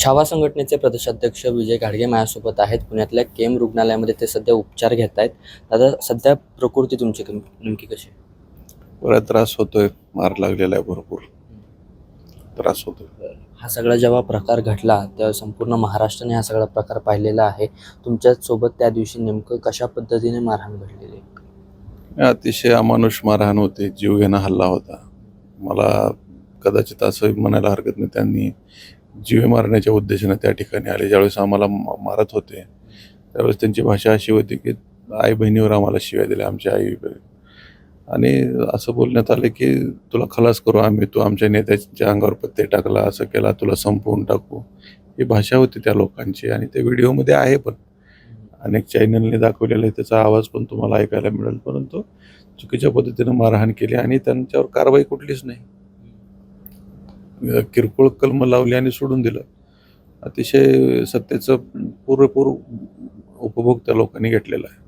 छावा संघटनेचे प्रदेशाध्यक्ष विजय घाडगे माझ्यासोबत आहेत. पुण्यातल्या केम रुग्णालयामध्ये ते सध्या उपचार घेत आहेत. दादा, सध्या प्रकृती तुमची नेमकी कशी आहे? बरा त्रास होतोय, मार लागलेला आहे, भरपूर त्रास होतोय. हा सगळा जेव्हा प्रकार घडला तेव्हा संपूर्ण महाराष्ट्राने हा सगळा प्रकार पाहिलेला आहे. तुमच्यासोबत त्या दिवशी नेमकं कशा पद्धतीने मारहाण घडलेली आहे? अतिशय अमानुष मारहाण होते, जीवघेणा हल्ला होता. मला कदाचित असं म्हणायला हरकत नाही, त्यांनी जीव मारण्याच्या उद्देशाने त्या ठिकाणी आले. ज्यावेळेस आम्हाला मारत होते त्यावेळेस त्यांची भाषा अशी होती की आई बहिणीवर आम्हाला शिव्या दिल्या, आमच्या आई. आणि असं बोलण्यात आले की तुला खलास करू आम्ही, तू आमच्या नेत्याच्या अंगावर पत्ते टाकला, असं केला, तुला संपवून टाकू, ही भाषा होती त्या लोकांची. आणि ते व्हिडिओमध्ये आहे, पण अनेक चॅनलने दाखवलेला आहे, त्याचा आवाज पण तुम्हाला ऐकायला मिळेल. परंतु चुकीच्या पद्धतीनं मारहाण केली आणि त्यांच्यावर कारवाई कुठलीच नाही. किरकोळ कलम लावली आणि सोडून दिलं. अतिशय सत्तेचं पुरेपूर उपभोग त्या लोकांनी घेतलेला आहे.